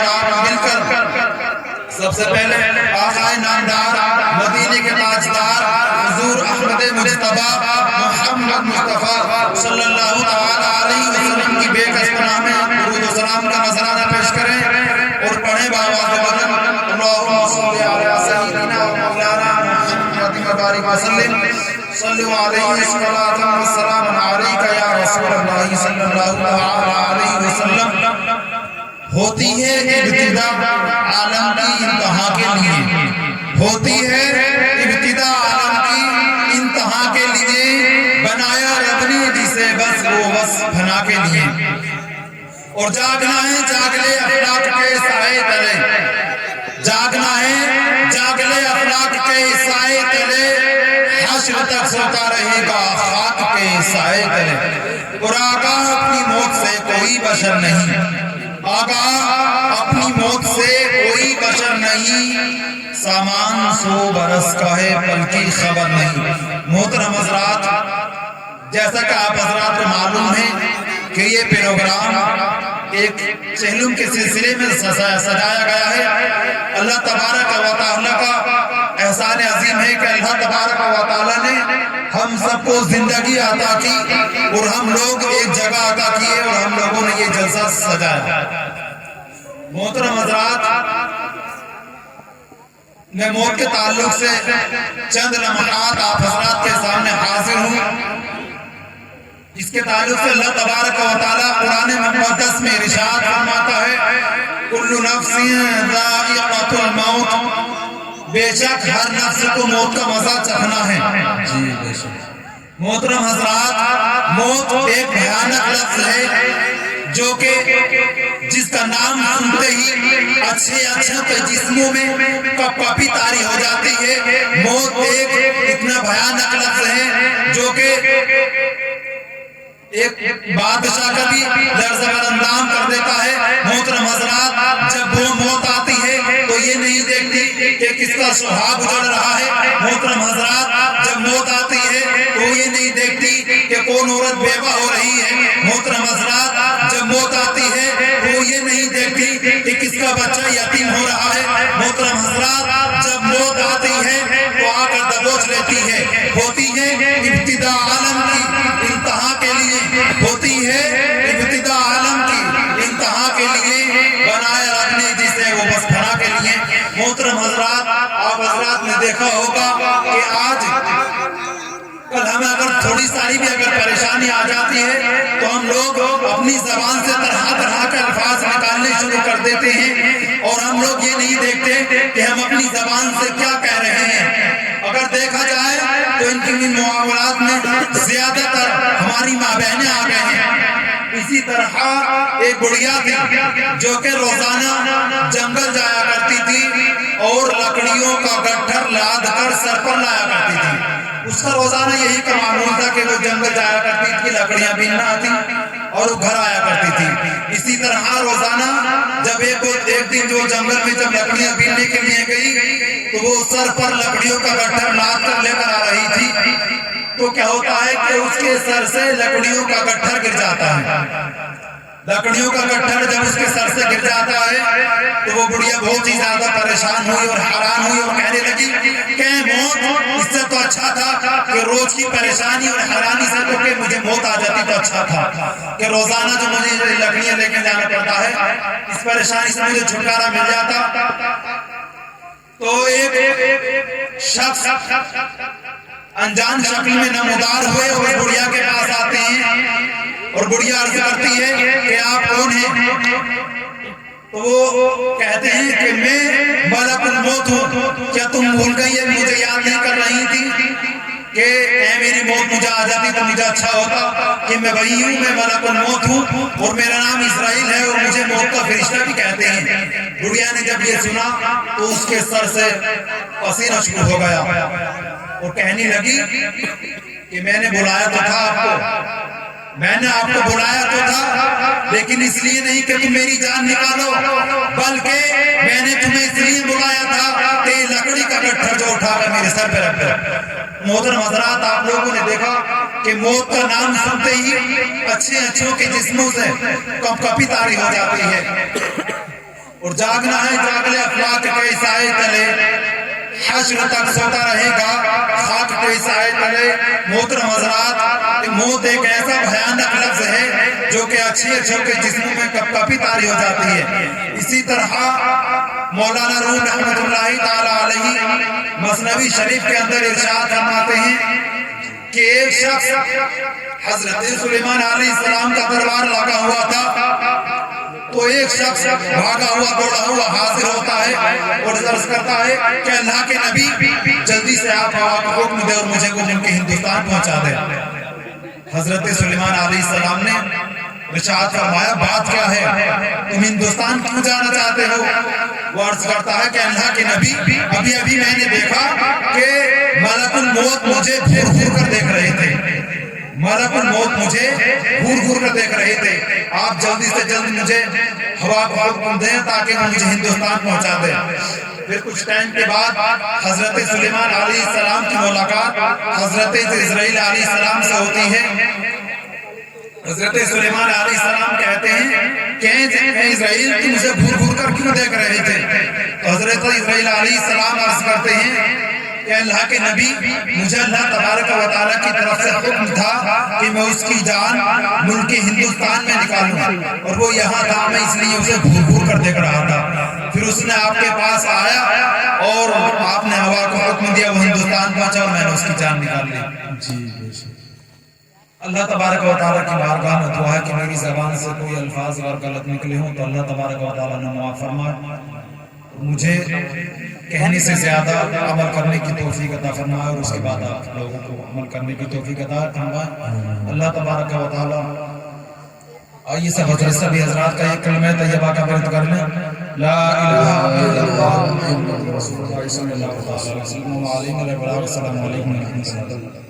آپ مل کر سب سے پہلے آقائے نامدار مدینے کے تاجدار حضور احمد مجتبی محمد مصطفیٰ صلی اللہ تعالی علیہ وسلم کی بے کس پناہ میں درود و سلام کا نذرانہ پیش کریں اور پڑھیں بآواز بلند اللہم صلی علی سیدنا و مولانا محمد مبارک وسلم صلو علیہ الصلوۃ والسلام علیک یا رسول اللہ صلی اللہ علیہ وسلم۔ ہوتی ہے ابتدا عالم کی انتہا کے لیے، ہوتی ہے ابتدا عالم کی انتہا کے لیے، بنایا رب نے جسے بس وہ بس بنا کے لیے، اور جاگنا ہے جاگ لے افلاک کے سائے تلے، جاگنا ہے جاگ لے افلاک کے سائے تلے، حشر تک سوتا رہے گا خاک کے سائے تلے، اور آگاہ اپنی موت سے کوئی بشر نہیں، آگاہ اپنی موت سے کوئی بشر نہیں، سامان 100 برس کا ہے پل کی خبر نہیں۔ محترم حضرات، جیسا کہ آپ حضرات کو معلوم ہے کہ یہ پروگرام ایک چہلم کے سلسلے میں سجایا گیا ہے۔ اللہ تبارک و تعالی کا احسان عظیم ہے کہ اللہ تبارک و تعالی نے ہم سب کو زندگی عطا کی اور ہم لوگ ایک جگہ عطا کیے اور ہم لوگوں نے یہ جلسہ سجایا۔ محترم حضرات، میں موت کے تعلق سے چند لمحات آپ حضرات کے سامنے حاضر ہوں۔ اس کے تعلق سے اللہ تبارک و تعالی قرآن مقدس میں ارشاد فرماتا ہے کل نفس ذائقۃ الموت، بے شک ہر نفس کو موت کا مزہ چکھنا ہے۔ جی بے شک۔ محترم حضرات، موت ایک بھیانک لفظ ہے جو کہ جس کا نام سنتے ہی اچھے جسموں میں کپی طاری ہو جاتی ہے۔ موت ایک اتنا بھیانک لفظ ہے جو کہ ایک بادشاہ کا بھی لرزہ اندام کر دیتا ہے۔ محترم حضرات، جب وہ موت آتی ہے تو یہ نہیں دیکھتی کہ کس کا سہاگ اجڑ رہا ہے۔ محترم حضرات، جب موت آتی ہے تو یہ نہیں دیکھتی کہ کون عورت بیوہ ہو رہی ہے۔ محترم حضرات، جب موت آتی ہے تو یہ نہیں دیکھتی کہ کس کا بچہ یتیم ہو رہا ہے۔ محترم حضرات، جب موت آتی ہے تو آ کر دبوچ لیتی ہے۔ ہوتی ہے ابتدا عالم کی انتہا کے لیے، ہوتی ہے ابتدا عالم کی انتہا کے لیے، بنائے رب نے جسے وہ بس بنا کے لیے۔ محترم حضرات، آپ حضرات نے دیکھا ہوگا کہ آج کل ہمیں اگر تھوڑی ساری بھی اگر پریشانی آ جاتی ہے تو ہم لوگ اپنی زبان سے طرح طرح کے الفاظ نکالنے شروع کر دیتے ہیں، اور ہم لوگ یہ نہیں دیکھتے کہ ہم اپنی زبان سے کیا کہہ رہے ہیں۔ اگر دیکھا جائے تو ان کی معاملات میں زیادہ تر ہماری ماں بہنیں آ گئے ہیں۔ اسی طرح ایک بڑھیا تھی جو کہ روزانہ جنگل جایا کرتی تھی اور لکڑیوں کا گٹھر لاد کر سر پر لایا کرتی تھی۔ اس کا روزانہ یہی کا معمول تھا کہ وہ جنگل جایا کرتی تھی، لکڑیاں بیننا آتی اور وہ گھر آیا کرتی تھی۔ اسی طرح روزانہ جب ایک دن جو جنگل میں جب لکڑیاں بیننے کے لیے گئی تو وہ سر پر لکڑیوں کا گٹھر لاد کر لے کر آ رہی تھی، تو کیا ہوتا ہے کہ اس کے سر سے لکڑیوں کا گٹھر گر جاتا ہے۔ لکڑیوں کا گٹھر جب اس کے سر سے گر جاتا ہے تو وہ بڑھیا بہت ہی زیادہ پریشان ہوئی اور حیران ہوئی اور کہنے لگی کہ موت، اس سے تو اچھا تھا کہ روز کی پریشانی اور حیرانی سے تو کہ مجھے موت آ جاتی تو اچھا تھا کہ روزانہ جو مجھے لکڑیاں لے کے جانا پڑتا ہے، اس پریشانی سے مجھے چھٹکارا مل جاتا۔ تو ایک شخص انجان شکل میں نمودار ہوئے اور بڑھیا کے پاس آتے ہیں اور بڑھیا عرض کرتی ہے کہ آپ کون ہیں؟ تو وہ کہتے ہیں کہ میں ملک الموت ہوں، کیا تم بھول گئی ہے، مجھے یاد نہیں کر رہی تھی کہ اے میری موت مجھے آ جاتی تو مجھے اچھا ہوتا کہ میں وہی ہوں، میں ملک الموت ہوں اور میرا نام اسرائیل ہے اور مجھے موت کا فرشتہ بھی کہتے ہیں۔ بڑھیا نے جب یہ سنا تو اس کے سر سے پسینہ شروع ہو گیا اور کہنے لگی کہ میں نے بلایا تو تھا آپ کو، میں نے آپ کو بلایا تو تھا، لیکن اس لیے نہیں کہ تم میری جان نکالو، بلکہ میں نے تمہیں اس لیے بلایا تھا کہ لکڑی کا گٹھر جو اٹھا کر میرے سر پہ رکھ دو۔ محترم حضرات، آپ لوگوں نے دیکھا کہ موت کا نام سنتے ہی اچھوں کے جسموں سے کپی طاری ہو جاتی ہے۔ اور جاگنا ہے جاگ لے افلاک کے سائے تلے، حشر تک سوتا رہے گا خاک کے سائے تلے۔ محترم حضرات، موت ایک ایسا بھیانک لفظ ہے جو کہ اچھی اچھوں کے جسموں میں کپ کپی طاری ہو جاتی ہے۔ اسی طرح مولانا روم رحمۃ اللہ تعالی علیہ مثنوی شریف کے اندر ارشاد فرماتے ہیں کہ ایک شخص حضرت سلیمان علیہ السلام کا دربار لگا ہوا تھا، تو ایک شخص بھاگا ہوا دوڑا ہوا حاضر ہوتا ہے اور عرض کرتا ہے کہ اللہ کے نبی جلدی سے آپ کو حکم دے اور مجھے کو ملک ہندوستان پہنچا دے۔ حضرت سلیمان علیہ السلام نے ارشاد فرمایا بات کیا ہے، تم ہندوستان کیوں جانا چاہتے ہو؟ وہ عرض کرتا ہے کہ اللہ کے نبی ابھی میں نے دیکھا کہ ملک الموت مجھے گھور گھور کر دیکھ رہے تھے، ملک الموت مجھے گھور گھور کر دیکھ رہے تھے، آپ جلدی سے جلد مجھے ہوا کو حکم دیں تاکہ وہ مجھے ہندوستان پہنچا دیں۔ پھر کچھ ٹائم کے بعد حضرت سلیمان علیہ السلام کی ملاقات حضرت اسرائیل علیہ السلام سے ہوتی ہے۔ حضرت سلیمان علیہ السلام کہتے ہیں کہ اے اسرائیل تم مجھے گھور گھور کر کیوں دیکھ رہے تھے؟ تو حضرت اسرائیل علیہ السلام عرض کرتے ہیں کہ اللہ کے نبی مجھے اللہ تبارک و تعالیٰ کی طرف سے حکم تھا کہ میں اس کی جان ملک ہندوستان میں نکالوں، اور وہ یہاں تھا، میں اس لیے اسے گھور گھور کر دیکھ رہا تھا۔ پھر اس نے آپ کے پاس آیا اور آپ نے ہوا کو حکم دیا، وہ ہندوستان پہنچا اور میں نے اس کی جان نکال لی۔ اللہ تبارک و تعالیٰ کی بارگاہ میں دعا ہے کہ میری زبان سے کوئی الفاظ اگر غلط نکلے ہوں تو اللہ تبارک و تعالیٰ نے معاف فرمائے، مجھے کہنے سے زیادہ عمل کرنے کی توفیق عطا فرمائے اور اس کے بعد آپ لوگوں کو عمل کرنے کی توفیق عطا فرمائے۔ اللہ تبارک و تعالیٰ آئیے سب حضرت سبھی حضرات کا ایک کلمہ طیبہ کا ورد کر لیں، لا الہ الا اللہ محمد رسول اللہ صلی اللہ علیہ وسلم۔ السلام علیکم ورحمۃ اللہ۔